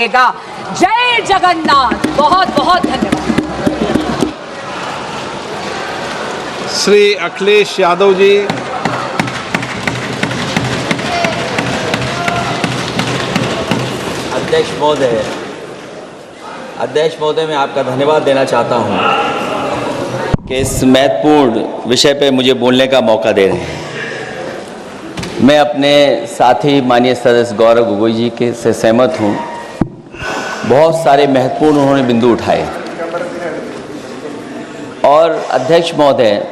जय जगन्नाथ। बहुत बहुत धन्यवाद। श्री अखिलेश यादव जी। अध्यक्ष महोदय मैं आपका धन्यवाद देना चाहता हूं कि इस महत्वपूर्ण विषय पे मुझे बोलने का मौका दे रहे हैं। मैं अपने साथी माननीय सदस्य गौरव गोगोई जी के से सहमत हूं। बहुत सारे महत्वपूर्ण उन्होंने बिंदु उठाए और अध्यक्ष महोदय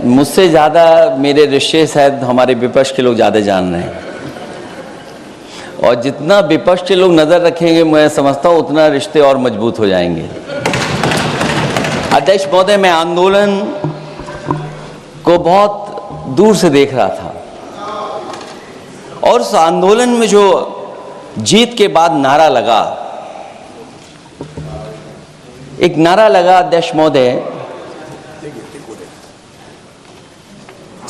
मुझसे ज़्यादा मेरे रिश्ते शायद हमारे विपक्ष के लोग ज़्यादा जान रहे हैं और जितना विपक्ष के लोग नज़र रखेंगे मैं समझता हूँ उतना रिश्ते और मजबूत हो जाएंगे। अध्यक्ष महोदय, मैं आंदोलन को बहुत दूर से देख रहा था और उस आंदोलन में जो जीत के बाद नारा लगा, एक नारा लगा अध्यक्ष महोदय,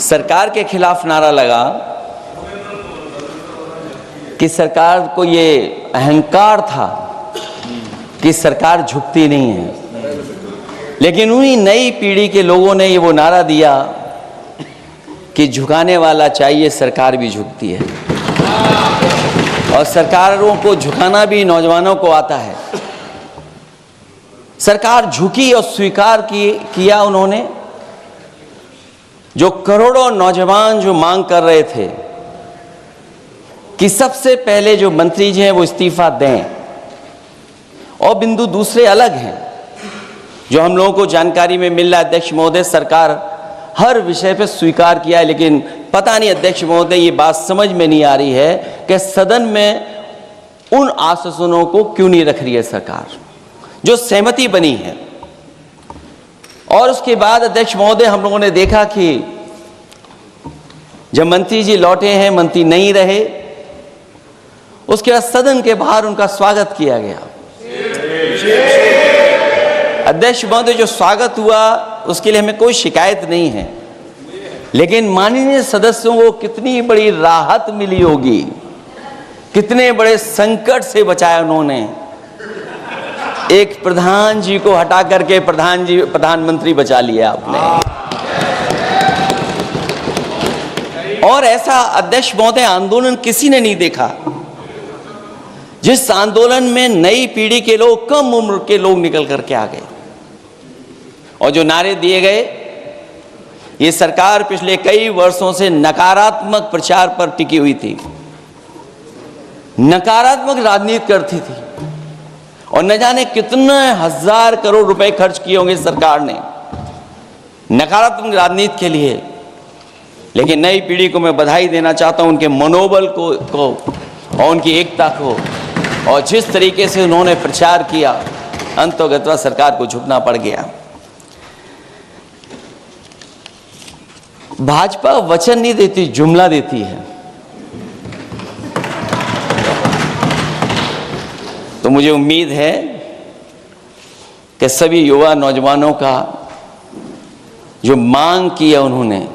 सरकार के खिलाफ नारा लगा कि सरकार को ये अहंकार था कि सरकार झुकती नहीं है, लेकिन उन्हीं नई पीढ़ी के लोगों ने ये वो नारा दिया कि झुकाने वाला चाहिए, सरकार भी झुकती है और सरकारों को झुकाना भी नौजवानों को आता है। सरकार झुकी और स्वीकार किया उन्होंने। जो करोड़ों नौजवान जो मांग कर रहे थे कि सबसे पहले जो मंत्री जी हैं वो इस्तीफा दें, और बिंदु दूसरे अलग हैं जो हम लोगों को जानकारी में मिल रहा है। अध्यक्ष महोदय, सरकार हर विषय पे स्वीकार किया है, लेकिन पता नहीं अध्यक्ष महोदय ये बात समझ में नहीं आ रही है कि सदन में उन आश्वासनों को क्यों नहीं रख रही है सरकार जो सहमति बनी है। और उसके बाद अध्यक्ष महोदय हम लोगों ने देखा कि जब मंत्री जी लौटे हैं, मंत्री नहीं रहे, उसके बाद सदन के बाहर उनका स्वागत किया गया। अध्यक्ष महोदय, जो स्वागत हुआ उसके लिए हमें कोई शिकायत नहीं है, लेकिन माननीय सदस्यों को कितनी बड़ी राहत मिली होगी, कितने बड़े संकट से बचाया उन्होंने। एक प्रधान जी को हटा करके प्रधानमंत्री बचा लिया आपने। और ऐसा अध्यक्ष महोदय आंदोलन किसी ने नहीं देखा जिस आंदोलन में नई पीढ़ी के लोग, कम उम्र के लोग निकल करके आ गए और जो नारे दिए गए। ये सरकार पिछले कई वर्षों से नकारात्मक प्रचार पर टिकी हुई थी, नकारात्मक राजनीति करती थी और न जाने कितने हजार करोड़ रुपए खर्च किए होंगे सरकार ने नकारात्मक राजनीति के लिए। लेकिन नई पीढ़ी को मैं बधाई देना चाहता हूं, उनके मनोबल को और उनकी एकता को, और जिस तरीके से उन्होंने प्रचार किया, अंततः सरकार को झुकना पड़ गया। भाजपा वचन नहीं देती, जुमला देती है। तो मुझे उम्मीद है कि सभी युवा नौजवानों का जो मांग की है उन्होंने,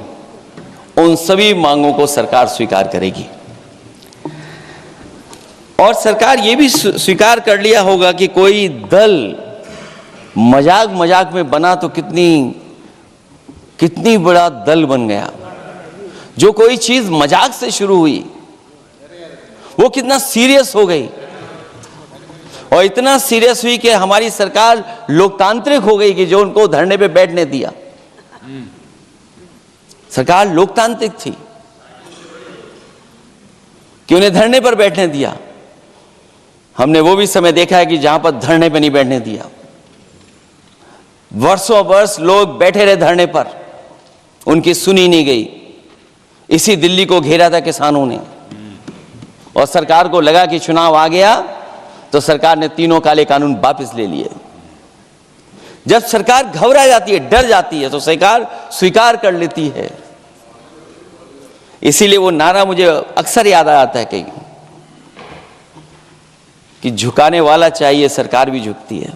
उन सभी मांगों को सरकार स्वीकार करेगी। और सरकार ये भी स्वीकार कर लिया होगा कि कोई दल मजाक में बना तो कितनी बड़ा दल बन गया। जो कोई चीज मजाक से शुरू हुई वो कितना सीरियस हो गई, और इतना सीरियस हुई कि हमारी सरकार लोकतांत्रिक हो गई कि जो उनको धरने पे बैठने दिया। सरकार लोकतांत्रिक थी कि उन्हें धरने पर बैठने दिया। हमने वो भी समय देखा है कि जहां पर धरने पर नहीं बैठने दिया, वर्षों वर्ष लोग बैठे रहे धरने पर, उनकी सुनी नहीं गई। इसी दिल्ली को घेरा था किसानों ने, और सरकार को लगा कि चुनाव आ गया तो सरकार ने तीनों काले कानून वापस ले लिए। जब सरकार घबरा जाती है, डर जाती है, तो सरकार स्वीकार कर लेती है। इसीलिए वो नारा मुझे अक्सर याद आता है कि झुकाने वाला चाहिए, सरकार भी झुकती है।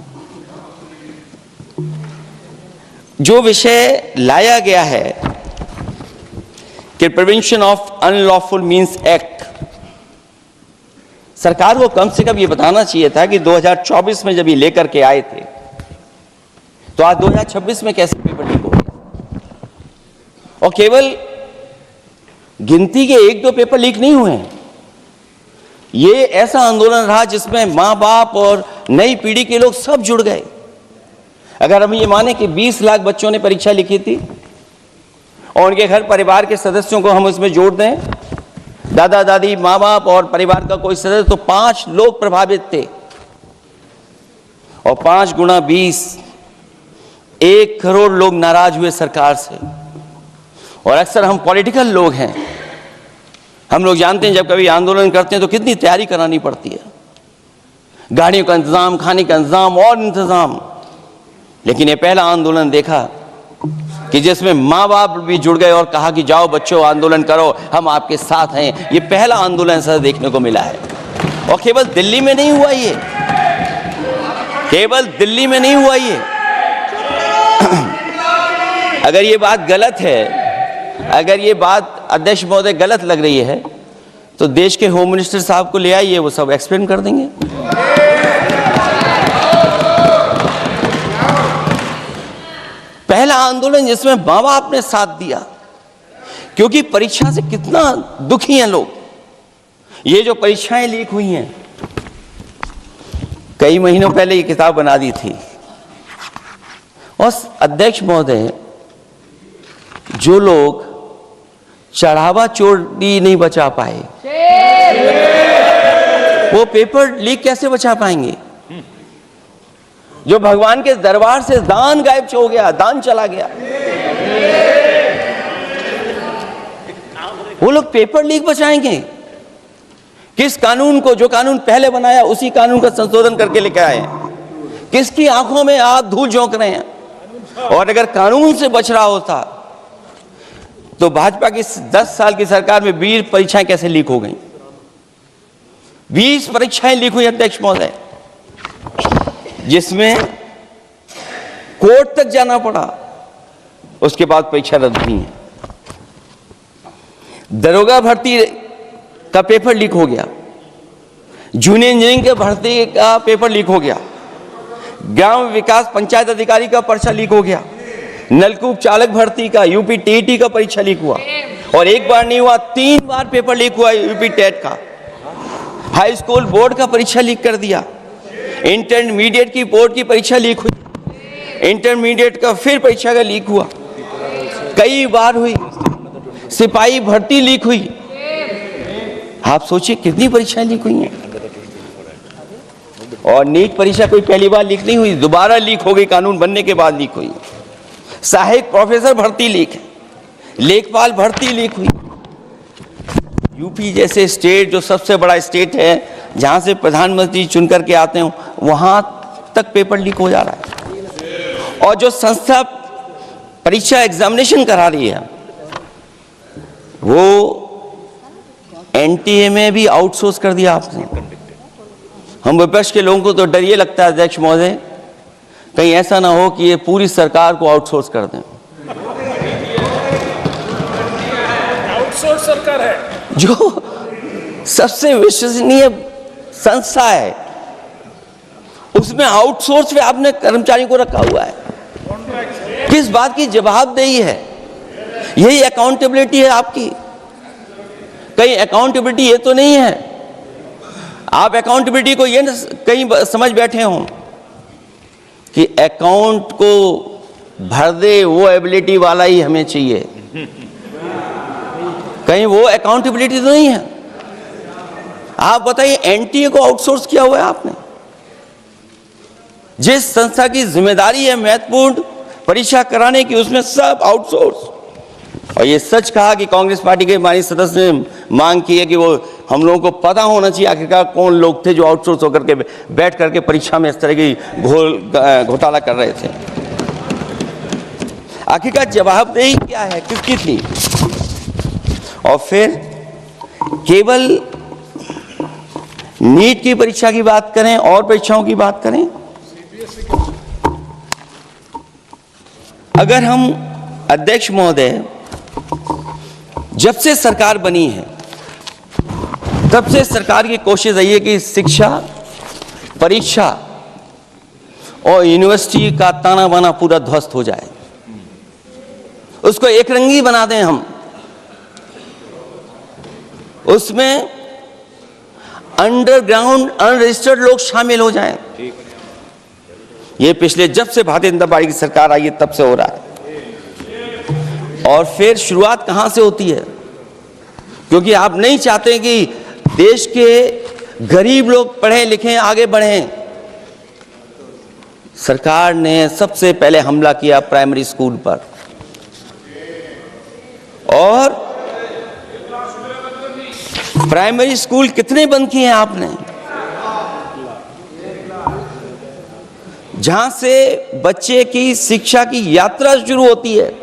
जो विषय लाया गया है कि prevention of unlawful means act, सरकार को कम से कम ये बताना चाहिए था कि 2024 में जब ये लेकर के आए थे तो आज 2026 में कैसे पेपर लीक हो गया। और केवल गिनती के 1-2 पेपर लीक नहीं हुए हैं, ये ऐसा आंदोलन रहा जिसमें मां बाप और नई पीढ़ी के लोग सब जुड़ गए। अगर हम ये माने कि 20 लाख बच्चों ने परीक्षा लिखी थी और उनके घर परिवार के सदस्यों को हम इसमें जोड़ दें, दादा दादी, माँ बाप और परिवार का कोई सदस्य, तो 5 लोग प्रभावित थे। और 5 गुणा 20, 1 करोड़ लोग नाराज हुए सरकार से। और अक्सर हम पॉलिटिकल लोग हैं, हम लोग जानते हैं जब कभी आंदोलन करते हैं तो कितनी तैयारी करानी पड़ती है, गाड़ियों का इंतजाम, खाने का इंतजाम और इंतजाम। लेकिन ये पहला आंदोलन देखा कि जिसमें माँ बाप भी जुड़ गए और कहा कि जाओ बच्चों आंदोलन करो, हम आपके साथ हैं। ये पहला आंदोलन ऐसा देखने को मिला है। और केवल दिल्ली में नहीं हुआ ये, केवल दिल्ली में नहीं हुआ ये। अगर ये बात गलत है, अगर ये बात अध्यक्ष महोदय गलत लग रही है तो देश के होम मिनिस्टर साहब को ले आइए, वो सब एक्सप्लेन कर देंगे। पहला आंदोलन जिसमें माँ बाप ने साथ दिया, क्योंकि परीक्षा से कितना दुखी हैं लोग। ये जो परीक्षाएं लीक हुई हैं, कई महीनों पहले ये किताब बना दी थी। और अध्यक्ष महोदय, जो लोग चढ़ावा चोरी नहीं बचा पाए, वो पेपर लीक कैसे बचा पाएंगे। जो भगवान के दरबार से दान गायब हो गया, दान चला गया, वो लोग पेपर लीक बचाएंगे। किस कानून को, जो कानून पहले बनाया उसी कानून का संशोधन करके लेकर आए, किसकी आंखों में आप धूल झोंक रहे हैं। और अगर कानून से बच रहा होता तो भाजपा की 10 साल की सरकार में 20 परीक्षाएं कैसे लीक हो गई। 20 परीक्षाएं लीक हुई अध्यक्ष महोदय, जिसमें कोर्ट तक जाना पड़ा, उसके बाद परीक्षा रद्द हुई है। दरोगा भर्ती का पेपर लीक हो गया, जूनियर इंजीनियरिंग के भर्ती का पेपर लीक हो गया, ग्राम विकास पंचायत अधिकारी का पर्चा लीक हो गया, नलकूप चालक भर्ती का, यूपी टीईटी का परीक्षा लीक हुआ। और एक बार नहीं हुआ, 3 बार पेपर लीक हुआ यूपी टेट का। हाई स्कूल बोर्ड का परीक्षा लीक कर दिया, इंटरमीडिएट की बोर्ड की परीक्षा लीक हुई, इंटरमीडिएट का फिर परीक्षा का लीक हुआ, कई बार हुई। सिपाही भर्ती लीक हुई। आप सोचिए कितनी परीक्षाएं लीक हुई हैं। और नीट परीक्षा कोई पहली बार लीक नहीं हुई, दोबारा लीक हो गई, कानून बनने के बाद लीक हुई। सहायक प्रोफेसर भर्ती लीक है, लेखपाल भर्ती लीक हुई। यूपी जैसे स्टेट, जो सबसे बड़ा स्टेट है, जहां से प्रधानमंत्री चुन करके आते हो, वहां तक पेपर लीक हो जा रहा है। और जो संस्था परीक्षा एग्जामिनेशन करा रही है, वो एनटीए में भी आउटसोर्स कर दिया आपने। हम विपक्ष के लोगों को तो डर ये लगता है अध्यक्ष महोदय, कहीं ऐसा ना हो कि ये पूरी सरकार को आउटसोर्स कर दें। आउटसोर्स सरकार है, जो सबसे विश्वसनीय संस्था है, उसमें आउटसोर्स पे आपने कर्मचारी को रखा हुआ है। किस बात की जवाबदेही है? यही अकाउंटेबिलिटी है आपकी? कहीं अकाउंटेबिलिटी ये तो नहीं है, आप अकाउंटेबिलिटी को ये कहीं समझ बैठे हों कि अकाउंट को भर दे वो एबिलिटी वाला ही हमें चाहिए। कहीं वो अकाउंटेबिलिटी तो नहीं है। आप बताइए, एनटीए को आउटसोर्स किया हुआ है आपने। जिस संस्था की जिम्मेदारी है महत्वपूर्ण परीक्षा कराने की, उसमें सब आउटसोर्स। और ये सच कहा कि कांग्रेस पार्टी के हमारे सदस्य ने मांग की है कि वो हम लोगों को पता होना चाहिए आखिरकार कौन लोग थे जो आउटसोर्स होकर के बैठ करके परीक्षा में इस तरह की घोटाला कर रहे थे। आखिरकार जवाबदेही क्या है, किसकी थी? और फिर केवल नीट की परीक्षा की बात करें और परीक्षाओं की बात करें, अगर हम अध्यक्ष महोदय, जब से सरकार बनी है तब से सरकार की कोशिश रही है कि शिक्षा, परीक्षा और यूनिवर्सिटी का ताना बाना पूरा ध्वस्त हो जाए, उसको एक रंगी बना दें हम, उसमें अंडरग्राउंड अनरजिस्टर्ड लोग शामिल हो जाएं। ये पिछले जब से भारतीय जनता पार्टी की सरकार आई है तब से हो रहा है। और फिर शुरुआत कहां से होती है? क्योंकि आप नहीं चाहते कि देश के गरीब लोग पढ़ें लिखें आगे बढ़ें। सरकार ने सबसे पहले हमला किया प्राइमरी स्कूल पर, और प्राइमरी स्कूल कितने बंद किए हैं आपने? जहां से बच्चे की शिक्षा की यात्रा शुरू होती है।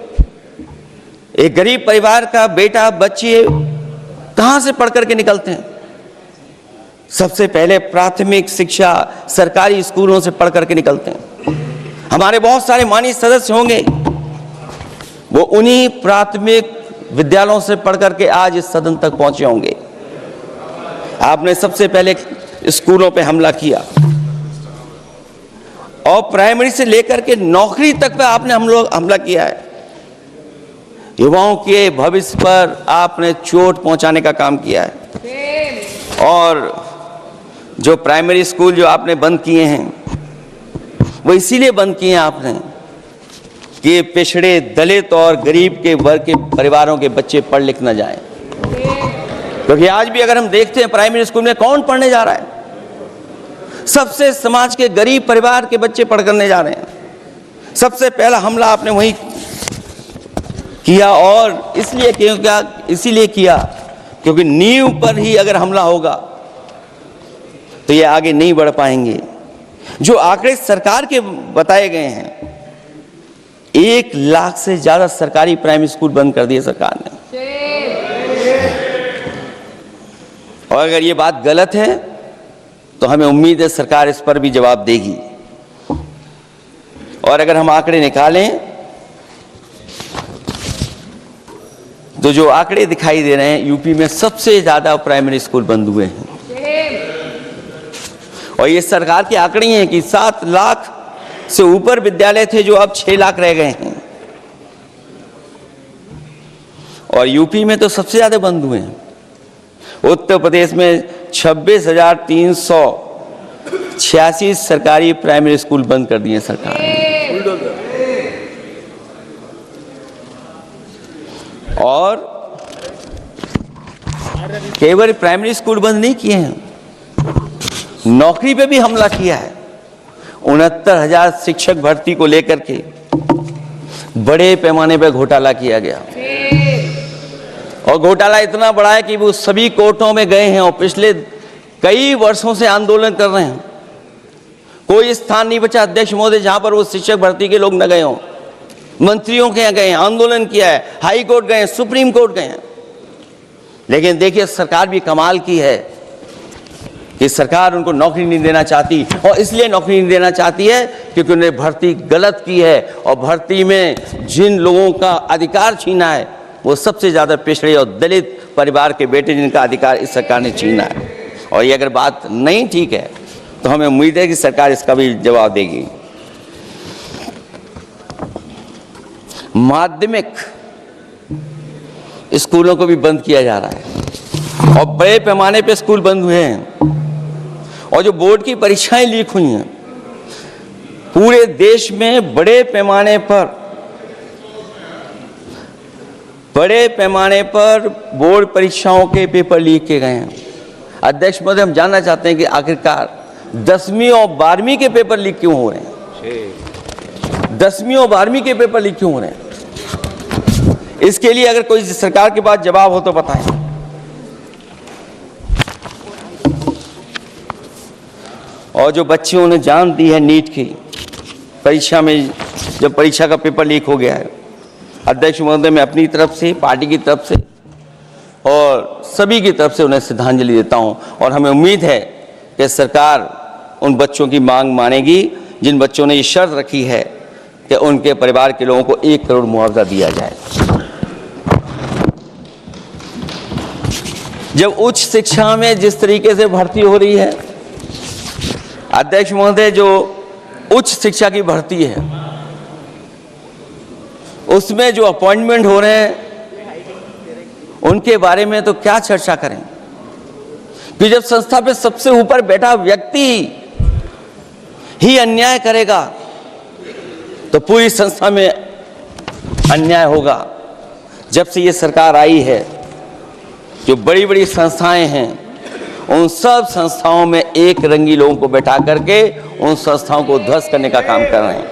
एक गरीब परिवार का बेटा, बच्चे कहां से पढ़ करके निकलते हैं? सबसे पहले प्राथमिक शिक्षा सरकारी स्कूलों से पढ़ करके निकलते हैं। हमारे बहुत सारे माननीय सदस्य होंगे, वो उन्हीं प्राथमिक विद्यालयों से पढ़ करके आज इस सदन तक पहुंचे होंगे। आपने सबसे पहले स्कूलों पे हमला किया, और प्राइमरी से लेकर के नौकरी तक पे आपने हमला किया है। युवाओं के भविष्य पर आपने चोट पहुंचाने का काम किया है। और जो प्राइमरी स्कूल जो आपने बंद किए हैं, वो इसीलिए बंद किए हैं आपने कि पिछड़े, दलित और गरीब के वर्ग के परिवारों के बच्चे पढ़ लिख न जाएं। क्योंकि आज भी अगर हम देखते हैं प्राइमरी स्कूल में कौन पढ़ने जा रहा है? सबसे समाज के गरीब परिवार के बच्चे पढ़ करने जा रहे हैं। सबसे पहला हमला आपने वही किया, और इसीलिए किया क्योंकि नींव पर ही अगर हमला होगा तो ये आगे नहीं बढ़ पाएंगे। जो आंकड़े सरकार के बताए गए हैं, 1 लाख से ज्यादा सरकारी प्राइमरी स्कूल बंद कर दिए सरकार ने। और अगर ये बात गलत है तो हमें उम्मीद है सरकार इस पर भी जवाब देगी। और अगर हम आंकड़े निकालें तो जो आंकड़े दिखाई दे रहे हैं, यूपी में सबसे ज्यादा प्राइमरी स्कूल बंद हुए हैं। और ये सरकार के आंकड़े हैं कि 7 लाख से ऊपर विद्यालय थे जो अब 6 लाख रह गए हैं। और यूपी में तो सबसे ज्यादा बंद हुए हैं। उत्तर प्रदेश में 26,386 सरकारी प्राइमरी स्कूल बंद कर दिए सरकार ने। और केवल प्राइमरी स्कूल बंद नहीं किए हैं, नौकरी पे भी हमला किया है। 69,000 शिक्षक भर्ती को लेकर के बड़े पैमाने पर घोटाला किया गया, और घोटाला इतना बड़ा है कि वो सभी कोर्टों में गए हैं और पिछले कई वर्षों से आंदोलन कर रहे हैं। कोई स्थान नहीं बचा अध्यक्ष महोदय जहां पर वो शिक्षक भर्ती के लोग न गए हों। मंत्रियों के यहाँ गए हैं, आंदोलन किया है, हाई कोर्ट गए हैं, सुप्रीम कोर्ट गए हैं। लेकिन देखिए सरकार भी कमाल की है कि सरकार उनको नौकरी नहीं देना चाहती, और इसलिए नौकरी नहीं देना चाहती है क्योंकि उन्हें भर्ती गलत की है। और भर्ती में जिन लोगों का अधिकार छीना है वो सबसे ज्यादा पिछड़े और दलित परिवार के बेटे, जिनका अधिकार इस सरकार ने छीना है। और ये अगर बात नहीं ठीक है तो हमें उम्मीद है कि सरकार इसका भी जवाब देगी। माध्यमिक स्कूलों को भी बंद किया जा रहा है, और बड़े पैमाने पे स्कूल बंद हुए हैं। और जो बोर्ड की परीक्षाएं लीक हुई हैं, पूरे देश में बड़े पैमाने पर बोर्ड परीक्षाओं के पेपर लीक किए गए हैं। अध्यक्ष महोदय, हम जानना चाहते हैं कि आखिरकार 10वीं और 12वीं के पेपर लीक क्यों हो रहे हैं? 10वीं और 12वीं के पेपर लीक क्यों हो रहे हैं? इसके लिए अगर कोई सरकार के पास जवाब हो तो बताएं। और जो बच्चों ने जान दी है नीट की परीक्षा में, जब परीक्षा का पेपर लीक हो गया है, अध्यक्ष महोदय, मैं अपनी तरफ से, पार्टी की तरफ से और सभी की तरफ से उन्हें श्रद्धांजलि देता हूं। और हमें उम्मीद है कि सरकार उन बच्चों की मांग मानेगी जिन बच्चों ने ये शर्त रखी है कि उनके परिवार के लोगों को 1 करोड़ मुआवजा दिया जाए। जब उच्च शिक्षा में जिस तरीके से भर्ती हो रही है, अध्यक्ष महोदय, जो उच्च शिक्षा की भर्ती है उसमें जो अपॉइंटमेंट हो रहे हैं उनके बारे में तो क्या चर्चा करें कि जब संस्था पे सबसे ऊपर बैठा व्यक्ति ही अन्याय करेगा तो पूरी संस्था में अन्याय होगा। जब से ये सरकार आई है, जो बड़ी बड़ी संस्थाएं हैं उन सब संस्थाओं में एक रंगी लोगों को बैठा करके उन संस्थाओं को ध्वस्त करने का काम कर रहे हैं,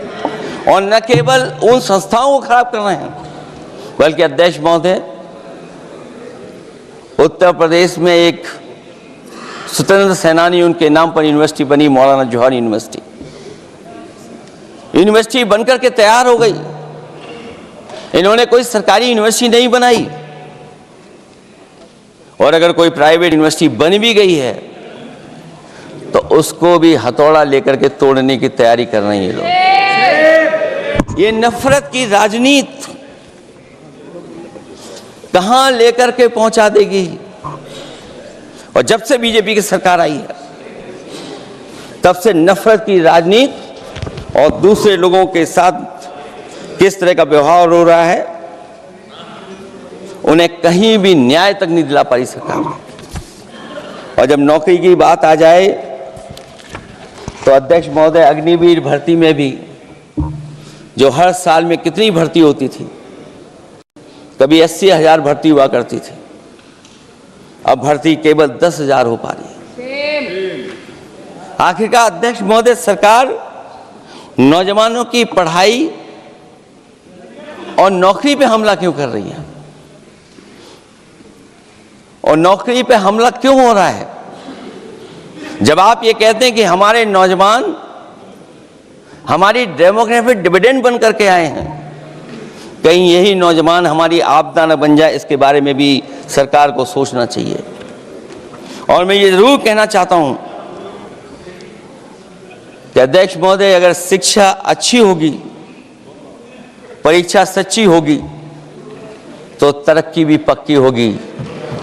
और न केवल उन संस्थाओं को खराब कर रहे हैं बल्कि अध्यक्ष महोदय, उत्तर प्रदेश में एक स्वतंत्र सेनानी, उनके नाम पर यूनिवर्सिटी बनी, मौलाना जौहर यूनिवर्सिटी। यूनिवर्सिटी बनकर के तैयार हो गई। इन्होंने कोई सरकारी यूनिवर्सिटी नहीं बनाई, और अगर कोई प्राइवेट यूनिवर्सिटी बन भी गई है तो उसको भी हथौड़ा लेकर के तोड़ने की तैयारी कर रहे हैं ये लोग। ये नफरत की राजनीति कहां लेकर के पहुंचा देगी। और जब से बीजेपी की सरकार आई है तब से नफरत की राजनीति और दूसरे लोगों के साथ किस तरह का व्यवहार हो रहा है, उन्हें कहीं भी न्याय तक नहीं दिला पाई सरकार। और जब नौकरी की बात आ जाए तो अध्यक्ष महोदय, अग्निवीर भर्ती में भी जो हर साल में कितनी भर्ती होती थी, कभी 80,000 भर्ती हुआ करती थी, अब भर्ती केवल 10,000 हो पा रही है। आखिरकार अध्यक्ष महोदय, सरकार नौजवानों की पढ़ाई और नौकरी पे हमला क्यों कर रही है, और नौकरी पे हमला क्यों हो रहा है? जब आप ये कहते हैं कि हमारे नौजवान हमारी डेमोग्राफिक डिविडेंड बन करके आए हैं, कहीं यही नौजवान हमारी आपदा न बन जाए, इसके बारे में भी सरकार को सोचना चाहिए। और मैं ये जरूर कहना चाहता हूं कि अध्यक्ष महोदय, अगर शिक्षा अच्छी होगी, परीक्षा सच्ची होगी, तो तरक्की भी पक्की होगी।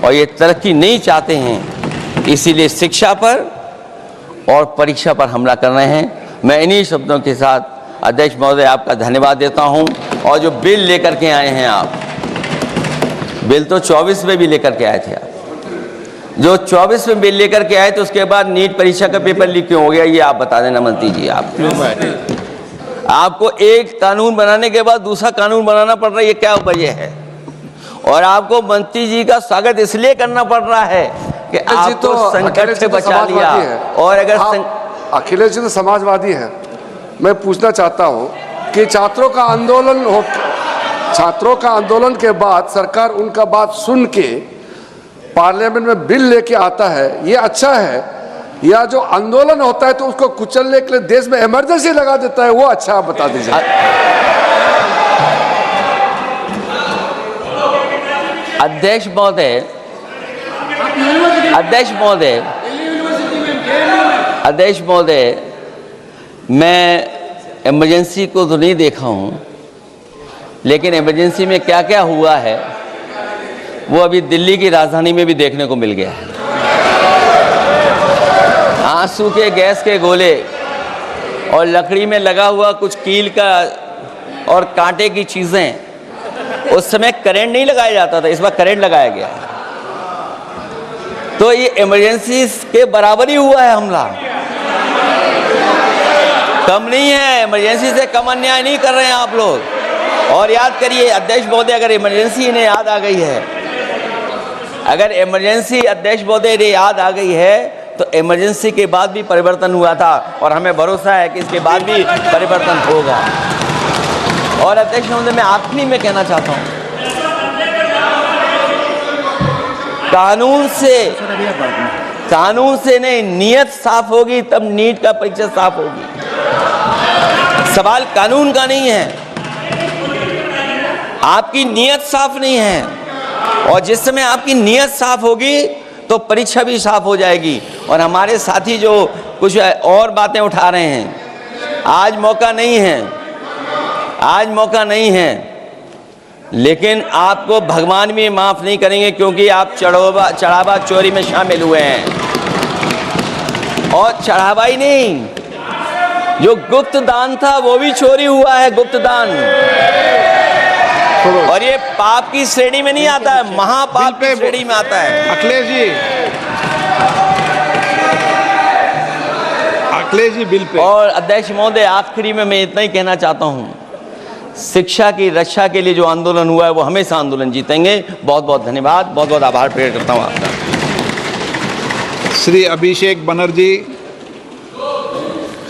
और ये तरक्की नहीं चाहते हैं, इसीलिए शिक्षा पर और परीक्षा पर हमला कर रहे हैं। मैं इन्हीं शब्दों के साथ अध्यक्ष महोदय आपका धन्यवाद देता हूं। और जो बिल लेकर के आए हैं आप, बिल तो 24 में भी लेकर के आए थे आप, जो 24 में बिल लेकर के आए, तो उसके बाद नीट परीक्षा का पेपर लीक क्यों हो गया, ये आप बता देना मंत्री जी। आपको एक कानून बनाने के बाद दूसरा कानून बनाना पड़ रहा है, ये क्या वजह है? और आपको मंत्री जी का स्वागत इसलिए करना पड़ रहा है कि आपको संकट से बचा लिया। और अगर अखिलेश जी तो समाजवादी है। मैं पूछना चाहता हूं कि छात्रों का आंदोलन के बाद सरकार उनका बात सुन के पार्लियामेंट में बिल लेके आता है, ये अच्छा है, या जो आंदोलन होता है तो उसको कुचलने के लिए देश में इमरजेंसी लगा देता है, वो अच्छा? आप बता दीजिए। अध्यक्ष महोदय, मैं इमरजेंसी को तो नहीं देखा हूं, लेकिन इमरजेंसी में क्या क्या हुआ है वो अभी दिल्ली की राजधानी में भी देखने को मिल गया है। आंसू के गैस के गोले और लकड़ी में लगा हुआ कुछ कील का और कांटे की चीजें, उस समय करंट नहीं लगाया जाता था, इस बार करंट लगाया गया। तो ये इमरजेंसी के बराबर ही हुआ है हमला, कम नहीं है। इमरजेंसी से कम अन्याय नहीं कर रहे हैं आप लोग। और याद करिए अध्यक्ष महोदय, अगर इमरजेंसी इन्हें याद आ गई है, अगर इमरजेंसी अध्यक्ष महोदय इन्हें याद आ गई है, तो इमरजेंसी के बाद भी परिवर्तन हुआ था, और हमें भरोसा है कि इसके बाद भी परिवर्तन होगा। और अध्यक्ष महोदय, मैं आखिरी में कहना चाहता हूं, कानून से नहीं, नियत साफ होगी तब नीट का परीक्षा साफ होगी। सवाल कानून का नहीं है, आपकी नियत साफ नहीं है। और जिस समय आपकी नियत साफ होगी तो परीक्षा भी साफ हो जाएगी। और हमारे साथी जो कुछ और बातें उठा रहे हैं, आज मौका नहीं है आज मौका नहीं है, लेकिन आपको भगवान भी माफ नहीं करेंगे क्योंकि आप चढ़ावा चोरी में शामिल हुए हैं। और चढ़ावा ही नहीं, जो गुप्त दान था वो भी चोरी हुआ है, गुप्त दान। और ये पाप की श्रेणी में नहीं आता है, महापाप की श्रेणी में आता है। Akhilesh ji bill pay. और अध्यक्ष महोदय, आखिरी में मैं इतना ही कहना चाहता हूं, शिक्षा की रक्षा के लिए जो आंदोलन हुआ है वो हमेशा आंदोलन जीतेंगे। बहुत बहुत धन्यवाद, बहुत बहुत आभार प्रकट करता हूं आपका। श्री अभिषेक बनर्जी।